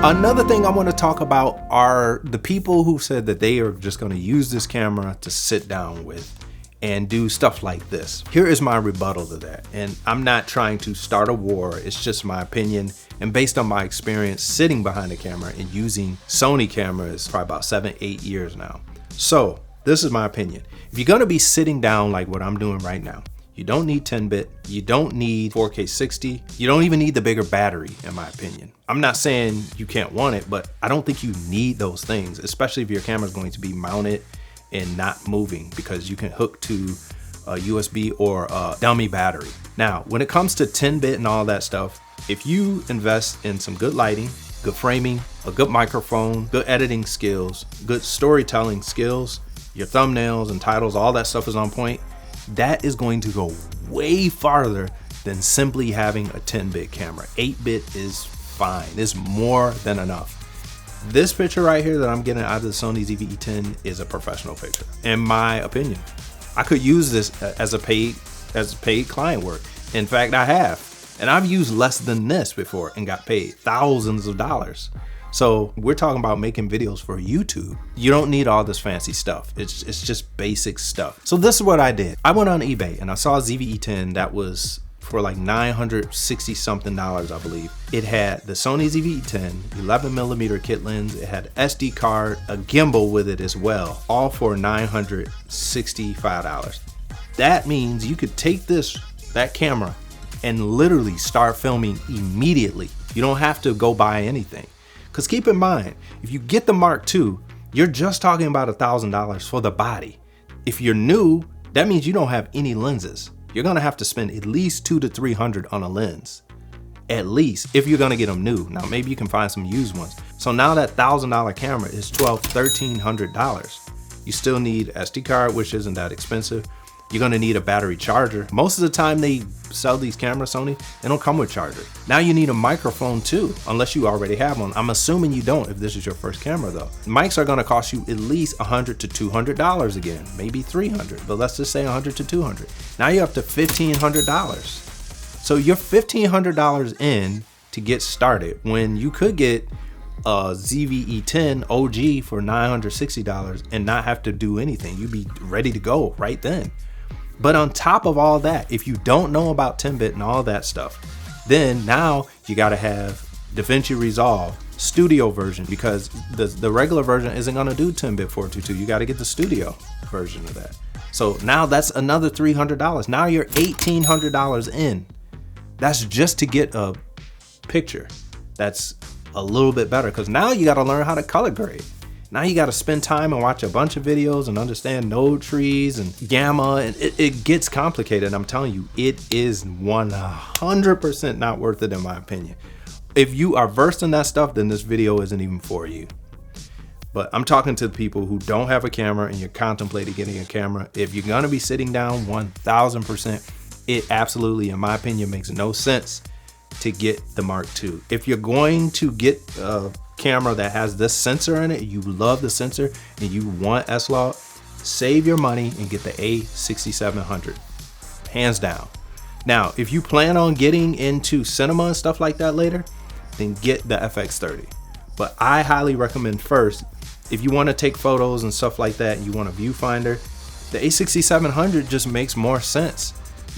Another thing I want to talk about are the people who said that they are just going to use this camera to sit down with and do stuff like this. Here is my rebuttal to that. And I'm not trying to start a war. It's just my opinion. And based on my experience sitting behind the camera and using Sony cameras for about 7-8 years now. So this is my opinion. If you're going to be sitting down like what I'm doing right now, you don't need 10-bit, you don't need 4K 60, you don't even need the bigger battery, in my opinion. I'm not saying you can't want it, but I don't think you need those things, especially if your camera is going to be mounted and not moving, because you can hook to a USB or a dummy battery. Now, when it comes to 10-bit and all that stuff, if you invest in some good lighting, good framing, a good microphone, good editing skills, good storytelling skills, your thumbnails and titles, all that stuff is on point, that is going to go way farther than simply having a 10-bit camera. 8-bit is fine. It's more than enough. This picture right here that I'm getting out of the Sony ZV E10 is a professional picture, in my opinion. I could use this as paid client work. In fact, I have. And I've used less than this before and got paid thousands of dollars. So we're talking about making videos for YouTube. You don't need all this fancy stuff. It's just basic stuff. So this is what I did. I went on eBay and I saw a ZV E10 that was for like $960 something, I believe. It had the Sony ZV E10, 11mm kit lens. It had an SD card, a gimbal with it as well, all for $965. That means you could take that camera and literally start filming immediately. You don't have to go buy anything. Because keep in mind, if you get the Mark II, you're just talking about $1,000 for the body. If you're new, that means you don't have any lenses. You're gonna have to spend at least $200 to $300 on a lens. At least, if you're gonna get them new. Now, maybe you can find some used ones. So now that $1,000 camera is $1,200, $1,300. You still need SD card, which isn't that expensive. You're gonna need a battery charger. Most of the time they sell these cameras, Sony, they don't come with charger. Now you need a microphone too, unless you already have one. I'm assuming you don't if this is your first camera though. Mics are gonna cost you at least $100 to $200 again, maybe $300, but let's just say $100 to $200. Now you're up to $1,500. So you're $1,500 in to get started when you could get a ZV E10 OG for $960 and not have to do anything. You'd be ready to go right then. But on top of all that, if you don't know about 10-bit and all that stuff, then now you gotta have DaVinci Resolve studio version, because the regular version isn't gonna do 10-bit 422. You gotta get the studio version of that. So now that's another $300. Now you're $1,800 in. That's just to get a picture that's a little bit better, because now you gotta learn how to color grade. Now you got to spend time and watch a bunch of videos and understand node trees and gamma, and it gets complicated. I'm telling you, it is 100% not worth it in my opinion. If you are versed in that stuff, then this video isn't even for you. But I'm talking to the people who don't have a camera and you're contemplating getting a camera. If you're gonna be sitting down 1000%, it absolutely, in my opinion, makes no sense to get the Mark II. If you're going to get a camera that has this sensor in it, you love the sensor and you want S-Log, save your money and get the A6700, hands down. Now, if you plan on getting into cinema and stuff like that later, then get the FX30. But I highly recommend first, if you want to take photos and stuff like that and you want a viewfinder, the A6700 just makes more sense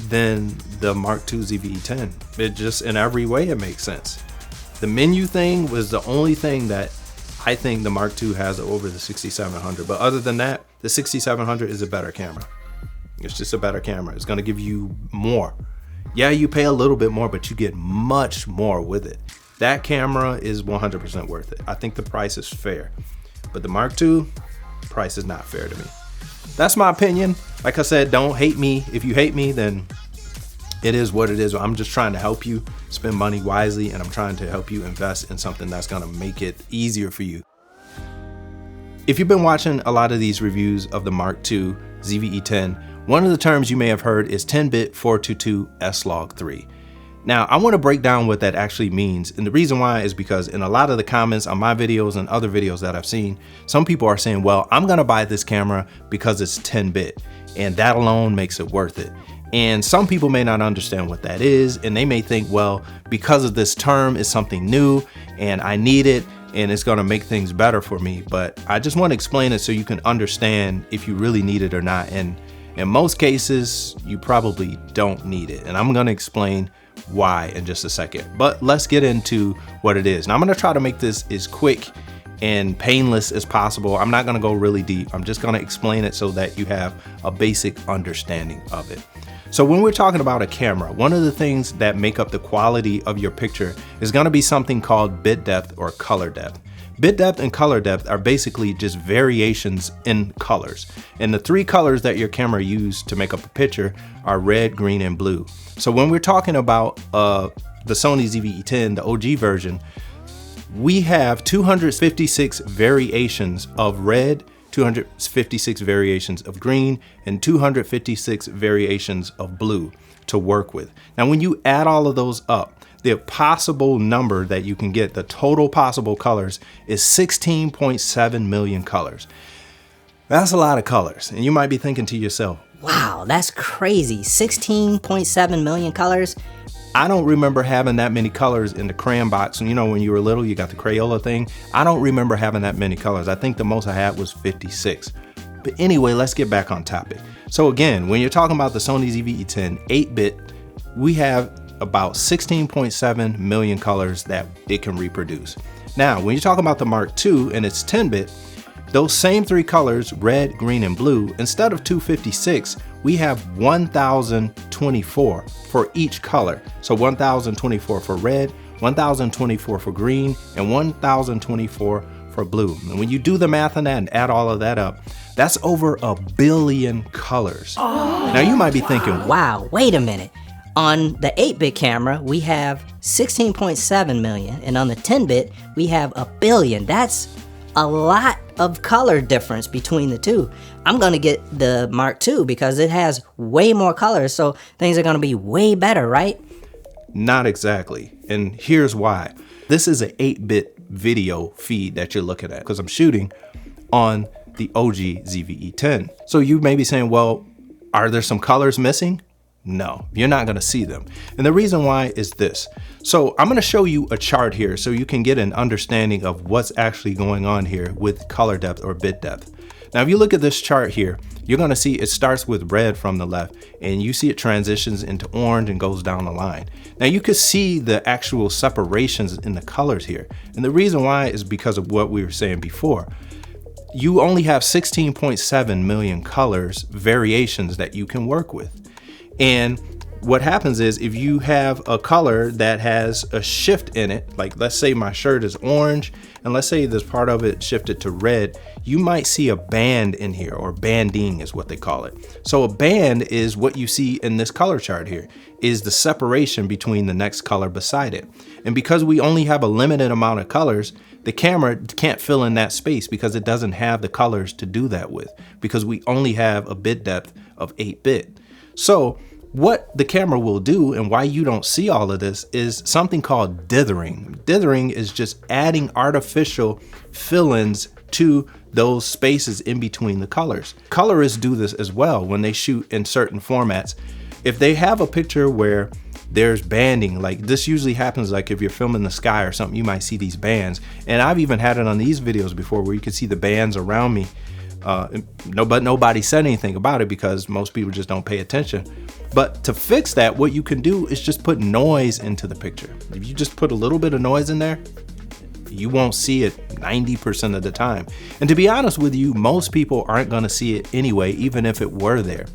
than the Mark II ZV E10. It just, in every way, it makes sense. The menu thing was the only thing that I think the Mark II has over the 6700. But other than that, the 6700 is a better camera. It's just a better camera. It's gonna give you more. Yeah, you pay a little bit more, but you get much more with it. That camera is 100% worth it. I think the price is fair. But the Mark II, price is not fair to me. That's my opinion. Like I said, don't hate me. If you hate me, then it is what it is. I'm just trying to help you spend money wisely, and I'm trying to help you invest in something that's gonna make it easier for you. If you've been watching a lot of these reviews of the Mark II ZV E10, one of the terms you may have heard is 10-bit 422 S-Log 3. Now, I wanna break down what that actually means, and the reason why is because in a lot of the comments on my videos and other videos that I've seen, some people are saying, well, I'm gonna buy this camera because it's 10-bit, and that alone makes it worth it. And some people may not understand what that is, and they may think, well, because of this term is something new and I need it and it's gonna make things better for me. But I just want to explain it so you can understand if you really need it or not. And in most cases, you probably don't need it. And I'm gonna explain why in just a second. But let's get into what it is. Now I'm gonna try to make this as quick and painless as possible. I'm not gonna go really deep. I'm just gonna explain it so that you have a basic understanding of it. So when we're talking about a camera, one of the things that make up the quality of your picture is gonna be something called bit depth or color depth. Bit depth and color depth are basically just variations in colors. And the three colors that your camera used to make up a picture are red, green, and blue. So when we're talking about the Sony ZV E10, the OG version, we have 256 variations of red, 256 variations of green, and 256 variations of blue to work with. Now, when you add all of those up, the possible number that you can get, the total possible colors, is 16.7 million colors. That's a lot of colors. And you might be thinking to yourself, wow, that's crazy. 16.7 million colors. I don't remember having that many colors in the crayon box. And you know, when you were little, you got the Crayola thing. I don't remember having that many colors. I think the most I had was 56. But anyway, let's get back on topic. So again, when you're talking about the Sony ZV E10 8-bit, we have about 16.7 million colors that it can reproduce. Now, when you're talking about the Mark II and it's 10-bit, those same three colors, red, green, and blue, instead of 256, we have 1024 for each color. So 1024 for red, 1024 for green, and 1024 for blue. And when you do the math on that and add all of that up, that's over 1 billion colors. Oh, now you might be thinking, wow, wait a minute. On the 8-bit camera, we have 16.7 million, and on the 10-bit, we have 1 billion. That's a lot of color difference between the two. I'm gonna get the Mark II because it has way more colors, so things are gonna be way better, right? Not exactly, and here's why. This is an 8-bit video feed that you're looking at because I'm shooting on the OG ZV E10. So you may be saying, well, are there some colors missing? No, you're not gonna see them. And the reason why is this. So I'm gonna show you a chart here so you can get an understanding of what's actually going on here with color depth or bit depth. Now, if you look at this chart here, you're gonna see it starts with red from the left and you see it transitions into orange and goes down the line. Now you could see the actual separations in the colors here. And the reason why is because of what we were saying before. You only have 16.7 million colors, variations that you can work with. And what happens is if you have a color that has a shift in it, like let's say my shirt is orange and let's say this part of it shifted to red, you might see a band in here, or banding is what they call it. So a band is what you see in this color chart here, is the separation between the next color beside it. And because we only have a limited amount of colors, the camera can't fill in that space because it doesn't have the colors to do that with, because we only have a bit depth of 8-bit. So what the camera will do, and why you don't see all of this, is something called dithering. Dithering is just adding artificial fill-ins to those spaces in between the colors. Colorists do this as well when they shoot in certain formats. If they have a picture where there's banding, like this usually happens like if you're filming the sky or something, you might see these bands. And I've even had it on these videos before where you can see the bands around me. But nobody said anything about it because most people just don't pay attention. But to fix that, what you can do is just put noise into the picture. If you just put a little bit of noise in there, you won't see it 90% of the time. And to be honest with you, most people aren't gonna see it anyway, even if it were there,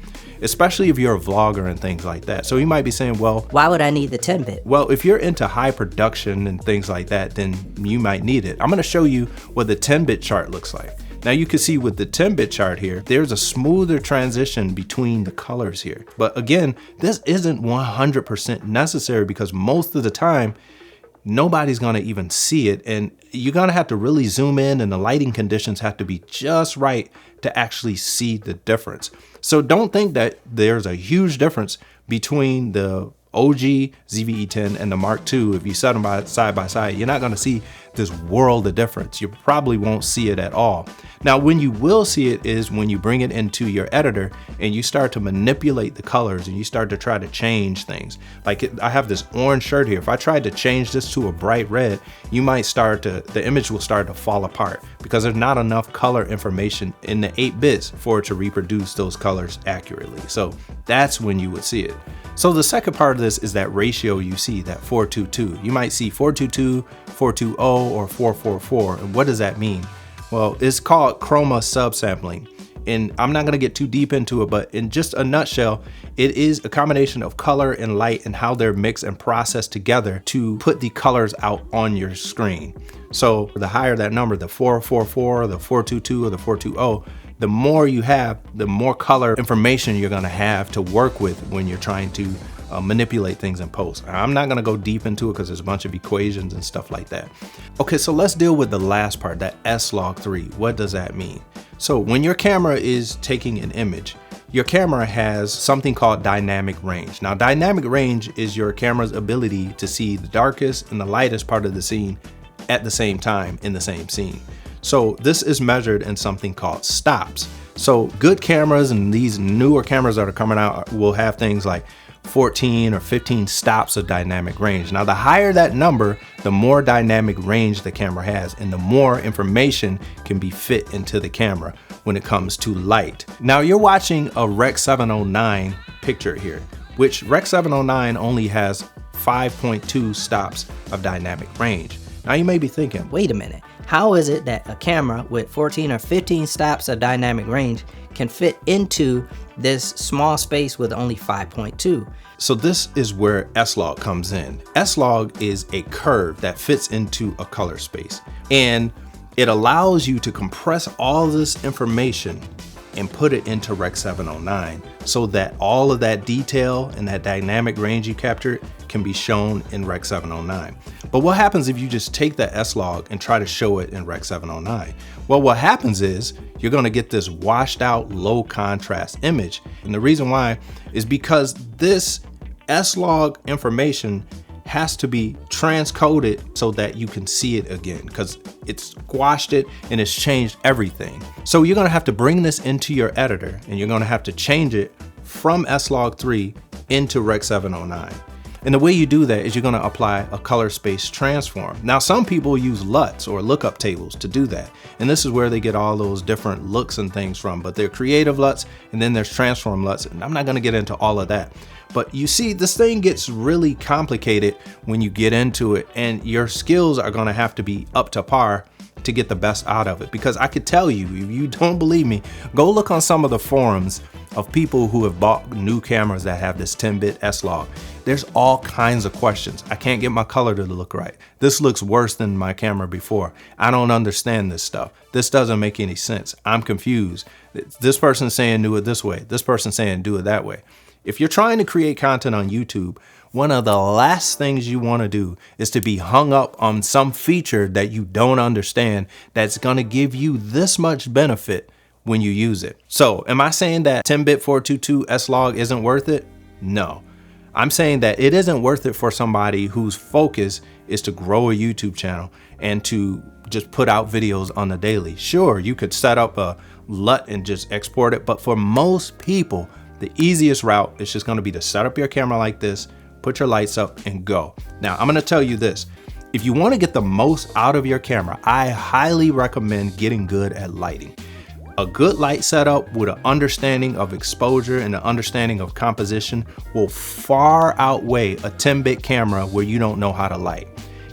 especially if you're a vlogger and things like that. So you might be saying, well, why would I need the 10-bit? Well, if you're into high production and things like that, then you might need it. I'm gonna show you what the 10-bit chart looks like. Now you can see with the 10-bit chart here, there's a smoother transition between the colors here. But again, this isn't 100% necessary because most of the time, nobody's gonna even see it. And you're gonna have to really zoom in and the lighting conditions have to be just right to actually see the difference. So don't think that there's a huge difference between the OG ZV E10 and the Mark II. If you set them side by side, you're not gonna see this world of difference. You probably won't see it at all. Now, when you will see it is when you bring it into your editor and you start to manipulate the colors and you start to try to change things. Like I have this orange shirt here. If I tried to change this to a bright red, you might the image will start to fall apart because there's not enough color information in the 8 bits for it to reproduce those colors accurately. So that's when you would see it. So the second part of this is that ratio you see, that 4:2:2. You might see 4:2:2, 4:2:0, or 4:4:4. And what does that mean? Well, it's called chroma subsampling. And I'm not gonna get too deep into it, but in just a nutshell, it is a combination of color and light and how they're mixed and processed together to put the colors out on your screen. So the higher that number, the 4:4:4, the 4:2:2, or the 4:2:0, the more you have, the more color information you're gonna have to work with when you're trying to manipulate things in post. I'm not gonna go deep into it because there's a bunch of equations and stuff like that. Okay, so let's deal with the last part, that S-Log3. What does that mean? So when your camera is taking an image, your camera has something called dynamic range. Now, dynamic range is your camera's ability to see the darkest and the lightest part of the scene at the same time in the same scene. So this is measured in something called stops. So good cameras and these newer cameras that are coming out will have things like 14 or 15 stops of dynamic range. Now, the higher that number, the more dynamic range the camera has and the more information can be fit into the camera when it comes to light. Now, you're watching a Rec 709 picture here, which Rec 709 only has 5.2 stops of dynamic range. Now, you may be thinking, Wait a minute, how is it that a camera with 14 or 15 stops of dynamic range can fit into this small space with only 5.2? So this is where S-Log comes in. S-Log is a curve that fits into a color space, and it allows you to compress all this information and put it into Rec 709 so that all of that detail and that dynamic range you captured can be shown in Rec 709. But what happens if you just take that S-Log and try to show it in Rec 709? Well, what happens is you're gonna get this washed out low contrast image. And the reason why is because this S-Log information has to be transcoded so that you can see it again, because it's squashed it and it's changed everything. So you're gonna have to bring this into your editor and you're gonna have to change it from S-Log3 into Rec 709. And the way you do that is you're gonna apply a color space transform. Now, some people use LUTs or lookup tables to do that. And this is where they get all those different looks and things from, but they're creative LUTs and then there's transform LUTs. And I'm not gonna get into all of that. But you see, this thing gets really complicated when you get into it, and your skills are gonna have to be up to par to get the best out of it. Because I could tell you, if you don't believe me, go look on some of the forums of people who have bought new cameras that have this 10-bit S-Log. There's all kinds of questions. I can't get my color to look right. This looks worse than my camera before. I don't understand this stuff. This doesn't make any sense. I'm confused. This person's saying do it this way. This person's saying do it that way. If you're trying to create content on YouTube, one of the last things you want to do is to be hung up on some feature that you don't understand that's going to give you this much benefit when you use it. So am I saying that 10-bit 422 S-Log isn't worth it? No. I'm saying that it isn't worth it for somebody whose focus is to grow a YouTube channel and to just put out videos on the daily. Sure, you could set up a LUT and just export it, but for most people, the easiest route is just gonna be to set up your camera like this, put your lights up and go. Now, I'm gonna tell you this. If you wanna get the most out of your camera, I highly recommend getting good at lighting. A good light setup with an understanding of exposure and an understanding of composition will far outweigh a 10-bit camera where you don't know how to light.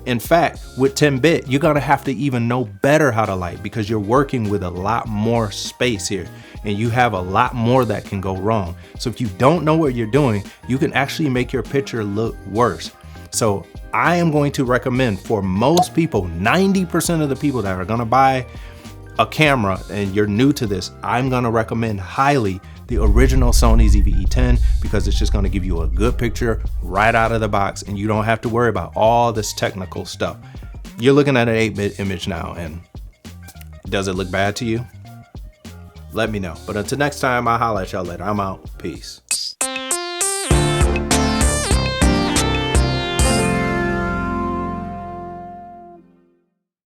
In fact, with 10-bit, you're gonna have to even know better how to light because you're working with a lot more space here and you have a lot more that can go wrong. So if you don't know what you're doing, you can actually make your picture look worse. So I am going to recommend for most people, 90% of the people that are gonna buy a camera and you're new to this, I'm gonna recommend highly the original Sony ZV E10 because it's just gonna give you a good picture right out of the box and you don't have to worry about all this technical stuff. You're looking at an 8-bit image now, and does it look bad to you? Let me know. But until next time, I'll holler at y'all later. I'm out. Peace.